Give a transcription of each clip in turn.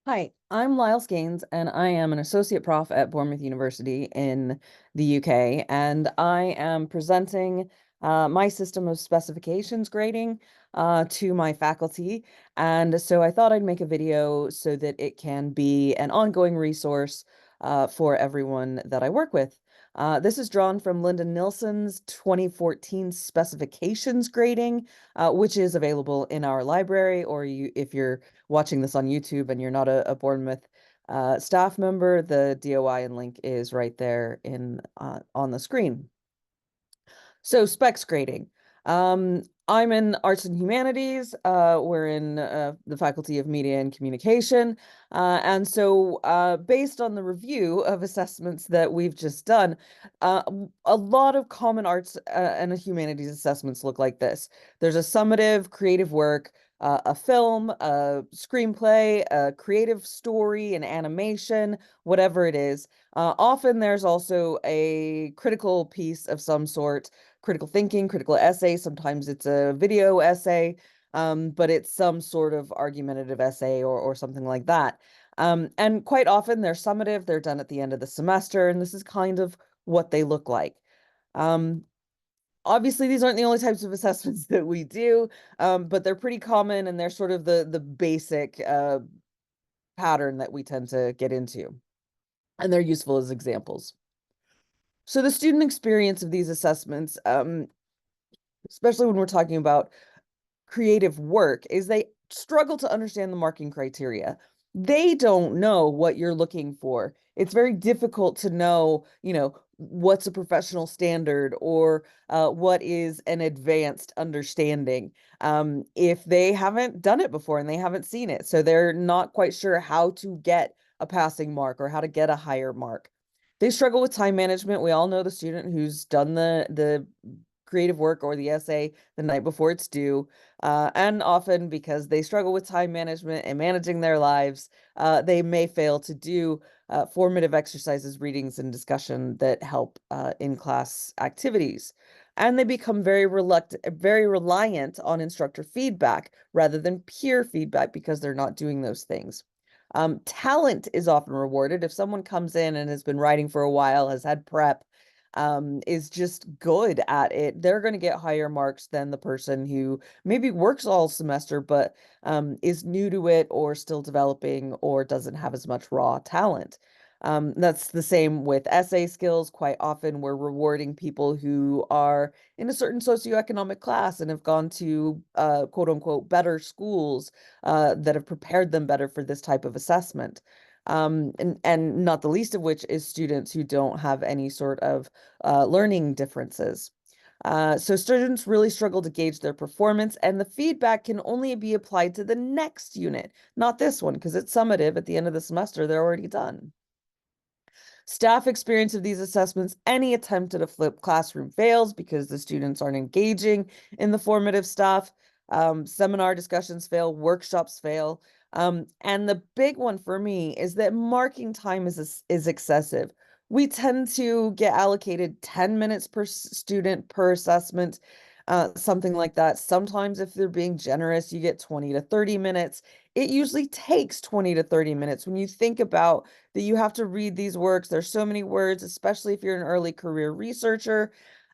Hi, I'm Lyles Gaines, and I am an associate prof at Bournemouth University in the UK, and I am presenting my system of specifications grading to my faculty. And so I thought I'd make a video so that it can be an ongoing resource for everyone that I work with. This is drawn from Lyndon Nilsson's 2014 specifications grading, which is available in our library, or if you're watching this on YouTube and you're not a Bournemouth staff member, the DOI and link is right there in on the screen. So specs grading. I'm in arts and humanities. We're in the Faculty of Media and Communication. And so based on the review of assessments that we've just done, a lot of common arts and humanities assessments look like this. There's a summative creative work, a film, a screenplay, a creative story, an animation, whatever it is. Often there's also a critical piece of some sort, critical thinking, critical essay. Sometimes it's a video essay, but it's some sort of argumentative essay or something like that. And quite often they're summative, they're done at the end of the semester, and this is kind of what they look like. Um, Obviously, these aren't the only types of assessments that we do, but they're pretty common and they're sort of the basic pattern that we tend to get into. And they're useful as examples. So the student experience of these assessments, especially when we're talking about creative work, is they struggle to understand the marking criteria. They don't know what you're looking for. It's very difficult to know, what's a professional standard or what is an advanced understanding if they haven't done it before and they haven't seen it. So they're not quite sure how to get a passing mark or how to get a higher mark. They struggle with time management. We all know the student who's done the creative work or the essay the night before it's due. And often because they struggle with time management and managing their lives, they may fail to do formative exercises, readings, and discussion that help in-class activities. And they become very reliant on instructor feedback rather than peer feedback because they're not doing those things. Talent is often rewarded. If someone comes in and has been writing for a while, has had prep, is just good at it, they're going to get higher marks than the person who maybe works all semester but is new to it or still developing or doesn't have as much raw talent. That's the same with essay skills. Quite often, we're rewarding people who are in a certain socioeconomic class and have gone to quote unquote better schools that have prepared them better for this type of assessment. And not the least of which is students who don't have any sort of learning differences. So students really struggle to gauge their performance, and the feedback can only be applied to the next unit, not this one, because it's summative at the end of the semester, they're already done. Staff experience of these assessments, any attempt at a flipped classroom fails because the students aren't engaging in the formative stuff. Seminar discussions fail, workshops fail. And the big one for me is that marking time is excessive. We tend to get allocated 10 minutes per student per assessment, something like that. Sometimes if they're being generous, you get 20 to 30 minutes. It usually takes 20 to 30 minutes when you think about that you have to read these works. There's so many words, especially if you're an early career researcher.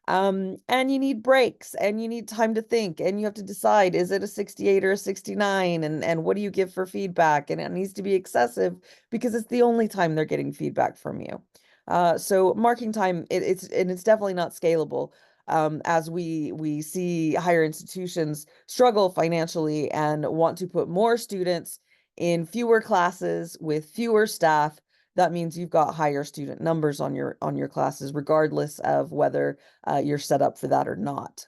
And you need breaks and you need time to think and you have to decide, is it a 68 or a 69? And what do you give for feedback? And it needs to be excessive because it's the only time they're getting feedback from you. So marking time, it's definitely not scalable. As we see higher institutions struggle financially and want to put more students in fewer classes with fewer staff, that means you've got higher student numbers on your classes, regardless of whether you're set up for that or not.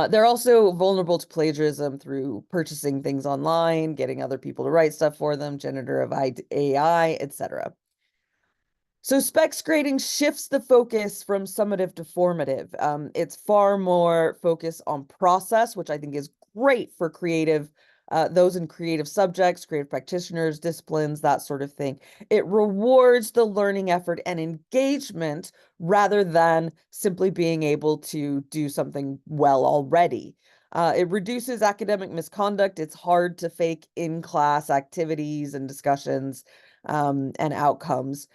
They're also vulnerable to plagiarism through purchasing things online, getting other people to write stuff for them, generative AI, etc. So specs grading shifts the focus from summative to formative. It's far more focused on process, which I think is great for those in creative subjects, creative practitioners, disciplines, that sort of thing. It rewards the learning effort and engagement rather than simply being able to do something well already. It reduces academic misconduct. It's hard to fake in-class activities and discussions and outcomes.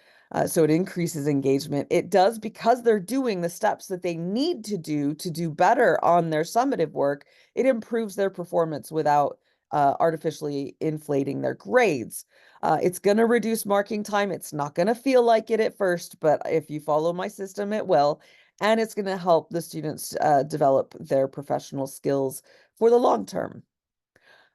So it increases engagement. It does because they're doing the steps that they need to do better on their summative work. It improves their performance without artificially inflating their grades. It's going to reduce marking time. It's not going to feel like it at first, but if you follow my system, it will. And it's going to help the students develop their professional skills for the long term.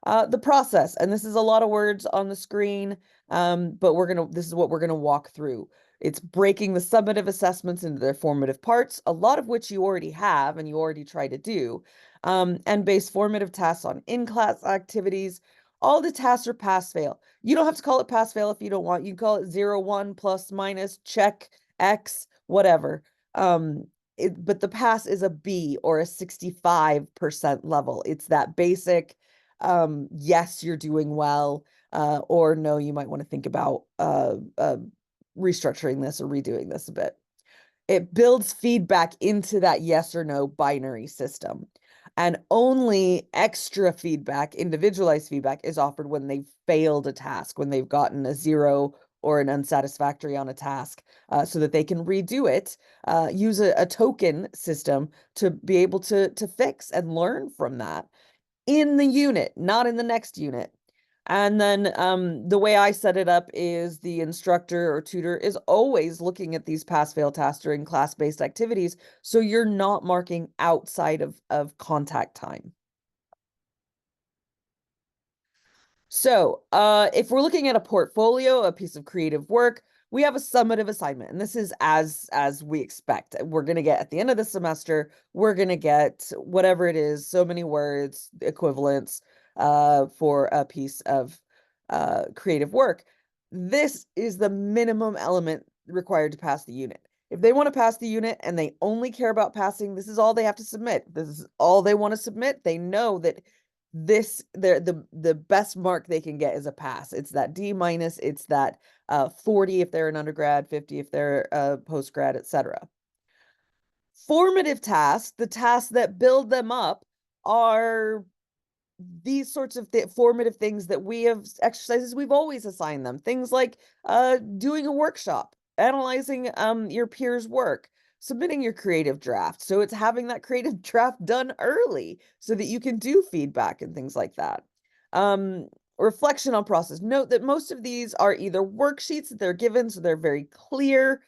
The process, and this is a lot of words on the screen, but this is what we're gonna walk through. It's breaking the summative assessments into their formative parts, a lot of which you already have and you already try to do, and base formative tasks on in-class activities. All the tasks are pass-fail. You don't have to call it pass-fail if you don't want. You can call it 0, 1, plus, minus, check, X, whatever. But the pass is a B or a 65% level. It's that basic yes, you're doing well, or no, you might want to think about restructuring this or redoing this a bit. It builds feedback into that yes or no binary system. And only extra feedback, individualized feedback, is offered when they've failed a task, when they've gotten a 0 or an unsatisfactory on a task, so that they can redo it, use a token system to be able to fix and learn from that in the unit, not in the next unit. And then the way I set it up is the instructor or tutor is always looking at these pass-fail tasks during class-based activities, so you're not marking outside of contact time. So, if we're looking at a portfolio, a piece of creative work, we have a summative assignment, and this is as we expect. We're going to get at the end of the semester, we're going to get whatever it is, so many words, equivalents, for a piece of creative work. This is the minimum element required to pass the unit. If they want to pass the unit and they only care about passing, this is all they have to submit. This is all they want to submit. They know that the best mark they can get is a pass. It's that D minus, it's that 40 if they're an undergrad, 50 if they're a postgrad, etc. Formative tasks, the tasks that build them up, are these sorts of formative things that we have, exercises we've always assigned them. Things like doing a workshop, analyzing your peers' work, submitting your creative draft. So it's having that creative draft done early so that you can do feedback and things like that. Reflection on process. Note that most of these are either worksheets that they're given, so they're very clear.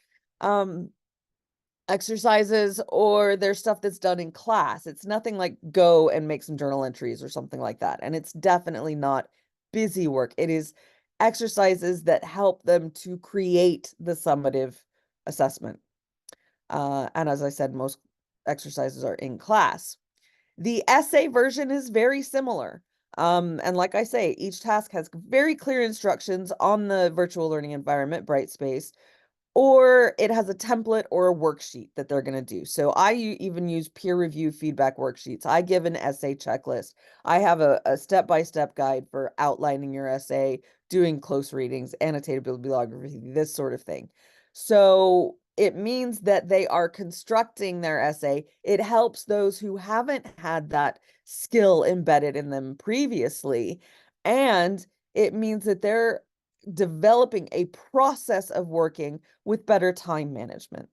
Exercises, or there's stuff that's done in class. It's nothing like go and make some journal entries or something like that. And it's definitely not busy work. It is exercises that help them to create the summative assessment. And as I said, most exercises are in class. The essay version is very similar. And like I say, each task has very clear instructions on the virtual learning environment, Brightspace, or it has a template or a worksheet that they're going to do. So I even use peer review feedback worksheets. I give an essay checklist. I have a step-by-step guide for outlining your essay, doing close readings, annotated bibliography, this sort of thing. So it means that they are constructing their essay. It helps those who haven't had that skill embedded in them previously. And it means that they're developing a process of working with better time management.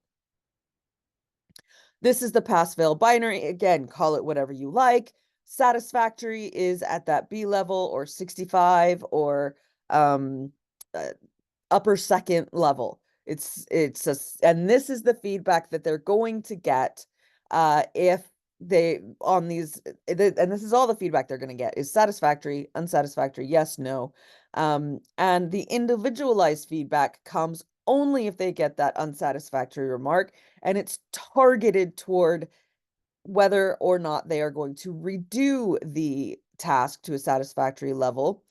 This is the pass-fail binary. Again, call it whatever you like. Satisfactory is at that B level or 65 or uh, upper second level. And this is the feedback that they're going to get if they on these, and this is all the feedback they're going to get is satisfactory, unsatisfactory, yes, no. And the individualized feedback comes only if they get that unsatisfactory remark, and it's targeted toward whether or not they are going to redo the task to a satisfactory level,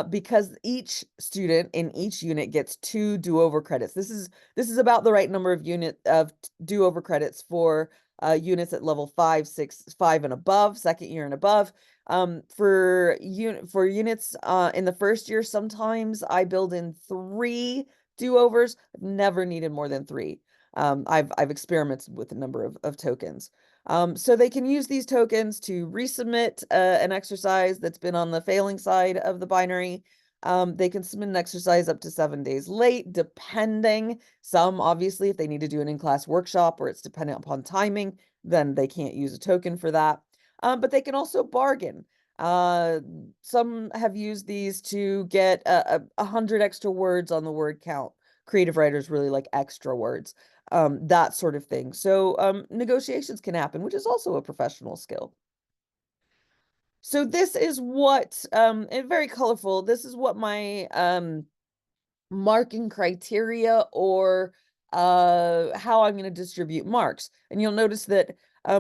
because each student in each unit gets 2 do-over credits. This is about the right number of do-over credits for units at level 5, 6, 5 and above, second year and above. For units in the first year, sometimes I build in 3 do-overs. I've never needed more than 3. I've experimented with a number of tokens. So they can use these tokens to resubmit an exercise that's been on the failing side of the binary. They can submit an exercise up to 7 days late, depending. Some, obviously, if they need to do an in-class workshop or it's dependent upon timing, then they can't use a token for that. But they can also bargain. Some have used these to get 100 extra words on the word count. Creative writers really like extra words, that sort of thing. So negotiations can happen, which is also a professional skill. So this is what, and very colorful, this is what my marking criteria or how I'm going to distribute marks. And you'll notice that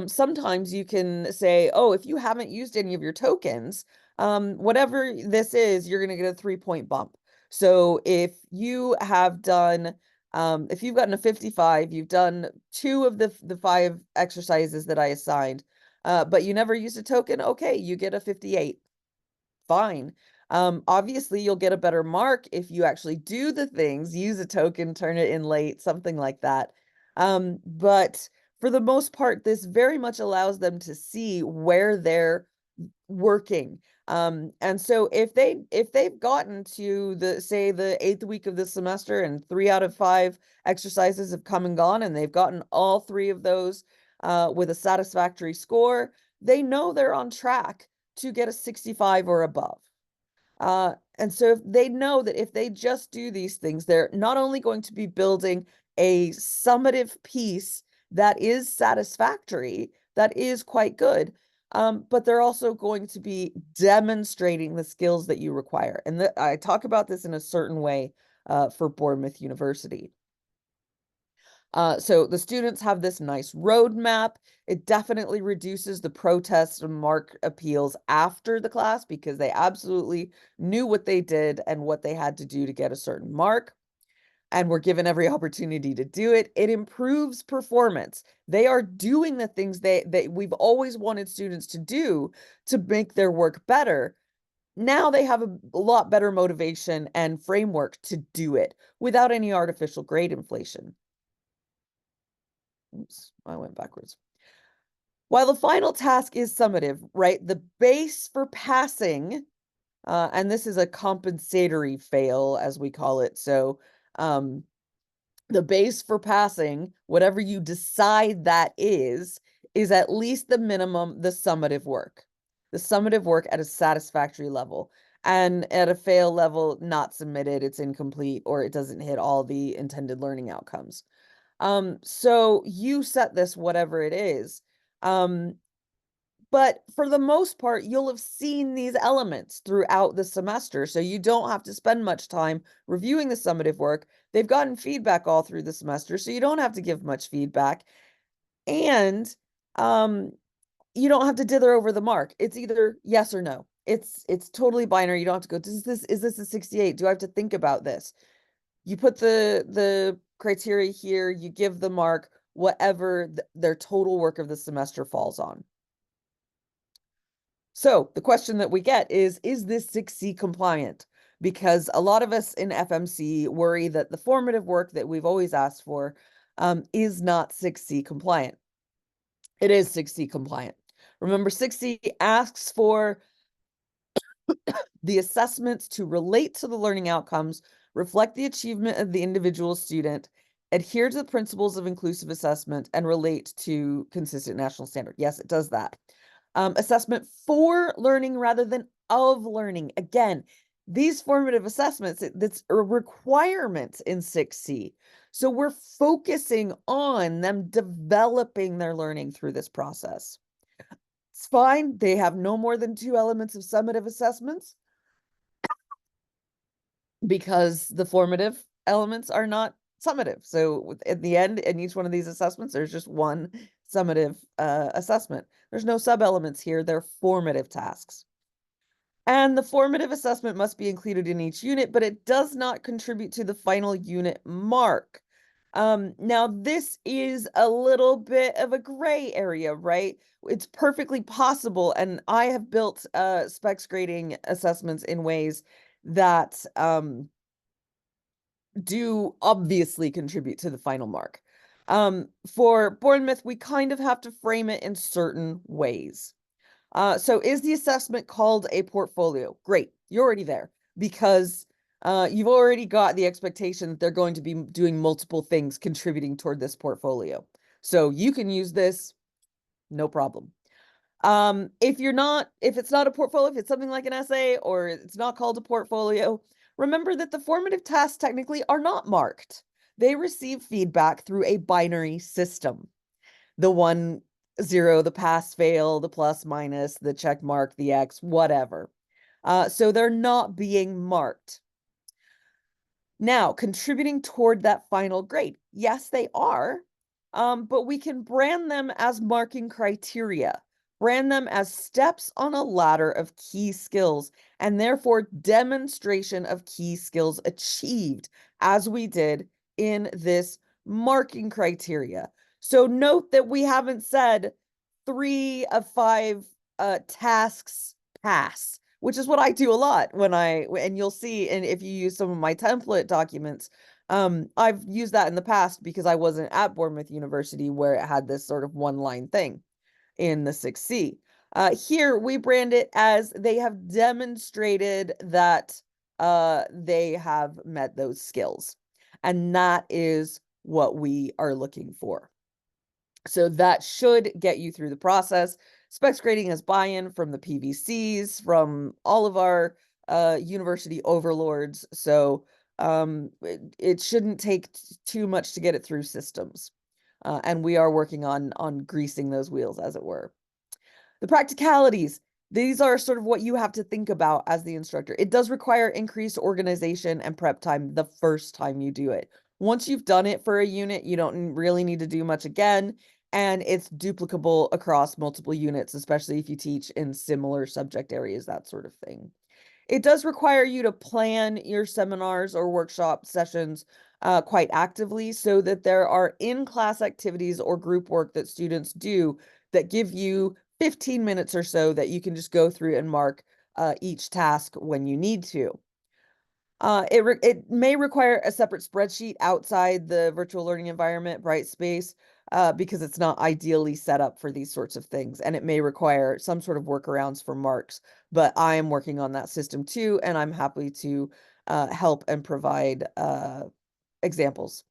sometimes you can say, oh, if you haven't used any of your tokens, whatever this is, you're going to get a 3-point bump. So if you have done, if you've gotten a 55, you've done 2 of the 5 exercises that I assigned, but you never used a token, okay, you get a 58. Fine. Obviously, you'll get a better mark if you actually do the things, use a token, turn it in late, something like that. But for the most part, this very much allows them to see where they're working. And so if they've gotten to the, say, the 8th week of the semester and 3 out of 5 exercises have come and gone, and they've gotten all 3 of those with a satisfactory score, they know they're on track to get a 65 or above. And so if they know that if they just do these things, they're not only going to be building a summative piece that is satisfactory, that is quite good, but they're also going to be demonstrating the skills that you require. And I talk about this in a certain way for Bournemouth University. So the students have this nice roadmap. It definitely reduces the protests and mark appeals after the class because they absolutely knew what they did and what they had to do to get a certain mark and were given every opportunity to do it. It improves performance. They are doing the things we've always wanted students to do to make their work better. Now they have a lot better motivation and framework to do it without any artificial grade inflation. Oops, I went backwards. While the final task is summative, right? The base for passing, and this is a compensatory fail, as we call it. So, the base for passing, whatever you decide that is at least the minimum, the summative work. The summative work at a satisfactory level. And at a fail level, not submitted, it's incomplete, or it doesn't hit all the intended learning outcomes. So you set this, whatever it is. But for the most part, you'll have seen these elements throughout the semester. So you don't have to spend much time reviewing the summative work. They've gotten feedback all through the semester, so you don't have to give much feedback. And you don't have to dither over the mark. It's either yes or no. It's totally binary. You don't have to go, is this a 68? Do I have to think about this? You put the criteria here, you give the mark, whatever their total work of the semester falls on. So the question that we get is this 6C compliant? Because a lot of us in FMC worry that the formative work that we've always asked for is not 6C compliant. It is 6C compliant. Remember, 6C asks for the assessments to relate to the learning outcomes, reflect the achievement of the individual student, adhere to the principles of inclusive assessment, and relate to consistent national standard. Yes, it does that. Assessment for learning rather than of learning. Again, these formative assessments, that's a requirement in 6C. So we're focusing on them developing their learning through this process. It's fine. They have no more than 2 elements of summative assessments because the formative elements are not summative. So at the end, in each one of these assessments, there's just one summative assessment. There's no sub-elements here. They're formative tasks. And the formative assessment must be included in each unit, but it does not contribute to the final unit mark. Now, this is a little bit of a gray area, right? It's perfectly possible, and I have built specs grading assessments in ways that do obviously contribute to the final mark. For Bournemouth, we kind of have to frame it in certain ways. So is the assessment called a portfolio? Great, you're already there because you've already got the expectation that they're going to be doing multiple things contributing toward this portfolio. So you can use this, no problem. If it's not a portfolio, if it's something like an essay or it's not called a portfolio, remember that the formative tasks technically are not marked. They receive feedback through a binary system. The 1, 0, the pass, fail, the plus, minus, the check mark, the X, whatever. So they're not being marked. Now, contributing toward that final grade. Yes, they are, but we can brand them as marking criteria, brand them as steps on a ladder of key skills, and therefore demonstration of key skills achieved, as we did in this marking criteria. So note that we haven't said 3 of 5 tasks pass, which is what I do a lot and you'll see, and if you use some of my template documents, I've used that in the past because I wasn't at Bournemouth University where it had this sort of one-line thing in the 6C. Here we brand it as they have demonstrated that they have met those skills. And that is what we are looking for. So that should get you through the process. Specs grading has buy-in from the PVCs, from all of our university overlords. So it shouldn't take too much to get it through systems. And we are working on greasing those wheels, as it were. The practicalities. These are sort of what you have to think about as the instructor. It does require increased organization and prep time the first time you do it. Once you've done it for a unit, you don't really need to do much again, and it's duplicable across multiple units, especially if you teach in similar subject areas, that sort of thing. It does require you to plan your seminars or workshop sessions quite actively so that there are in-class activities or group work that students do that give you 15 minutes or so that you can just go through and mark each task when you need to. It may require a separate spreadsheet outside the virtual learning environment, Brightspace, because it's not ideally set up for these sorts of things. And it may require some sort of workarounds for marks, but I am working on that system too, and I'm happy to help and provide examples.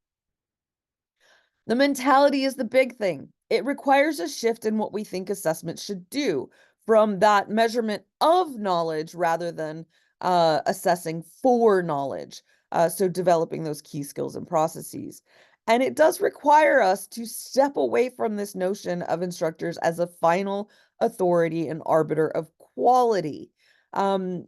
The mentality is the big thing. It requires a shift in what we think assessment should do from that measurement of knowledge rather than assessing for knowledge. So developing those key skills and processes. And it does require us to step away from this notion of instructors as a final authority and arbiter of quality.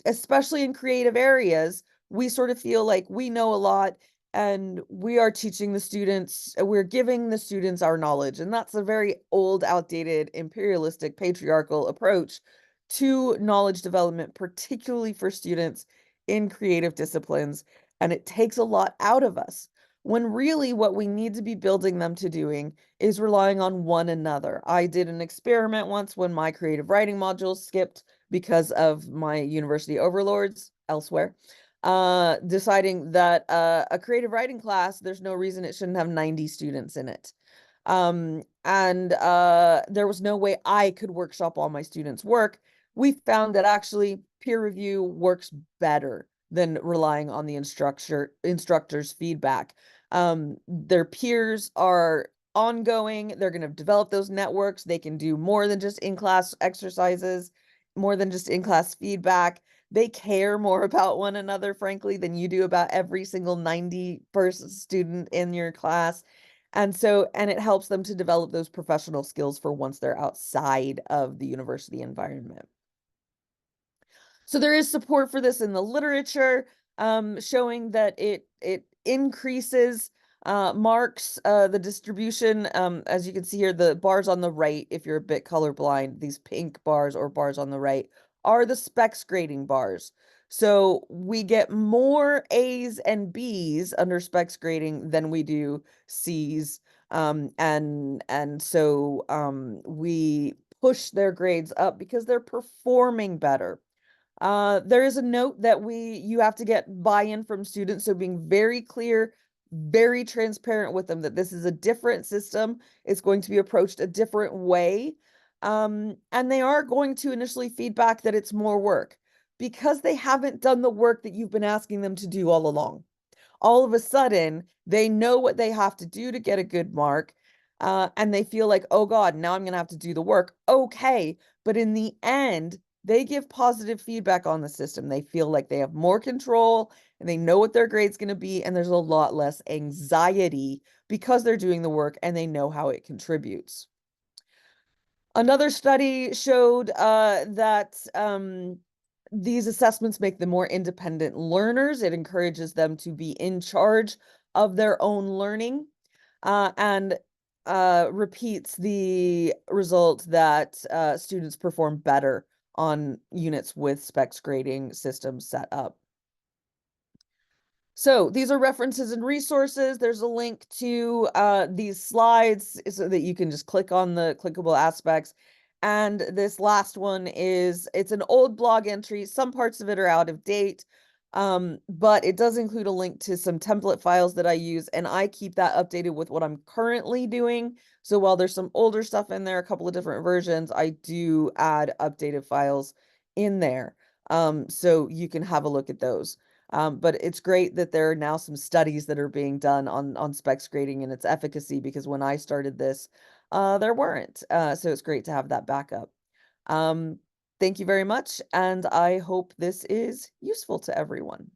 Especially in creative areas, we sort of feel like we know a lot and we are teaching the students, we're giving the students our knowledge. And that's a very old, outdated, imperialistic, patriarchal approach to knowledge development, particularly for students in creative disciplines. And it takes a lot out of us when really what we need to be building them to doing is relying on one another. I did an experiment once when my creative writing module skipped because of my university overlords elsewhere, deciding that a creative writing class, there's no reason it shouldn't have 90 students in it. And there was no way I could workshop all my students' work. We found that actually peer review works better than relying on the instructor's feedback. Their peers are ongoing. They're going to develop those networks. They can do more than just in-class exercises, more than just in-class feedback. They care more about one another, frankly, than you do about every single 90-person student in your class. And it helps them to develop those professional skills for once they're outside of the university environment. So there is support for this in the literature, showing that it increases marks, the distribution. As you can see here, the bars on the right, if you're a bit colorblind, these pink bars or bars on the right are the specs grading bars. So we get more A's and B's under specs grading than we do C's. We push their grades up because they're performing better. There is a note that you have to get buy-in from students. So being very clear, very transparent with them that this is a different system. It's going to be approached a different way. And they are going to initially feedback that it's more work because they haven't done the work that you've been asking them to do all along. All of a sudden, they know what they have to do to get a good mark. And they feel like, oh God, now I'm going to have to do the work. Okay. But in the end, they give positive feedback on the system. They feel like they have more control and they know what their grade's going to be. And there's a lot less anxiety because they're doing the work and they know how it contributes. Another study showed that these assessments make them more independent learners. It encourages them to be in charge of their own learning, and repeats the result that students perform better on units with specs grading systems set up. So these are references and resources. There's a link to these slides so that you can just click on the clickable aspects. And this last one it's an old blog entry. Some parts of it are out of date, but it does include a link to some template files that I use, and I keep that updated with what I'm currently doing. So while there's some older stuff in there, a couple of different versions, I do add updated files in there. So you can have a look at those. But it's great that there are now some studies that are being done on specs grading and its efficacy, because when I started this, there weren't. So it's great to have that backup. Um, thank you very much, and I hope this is useful to everyone.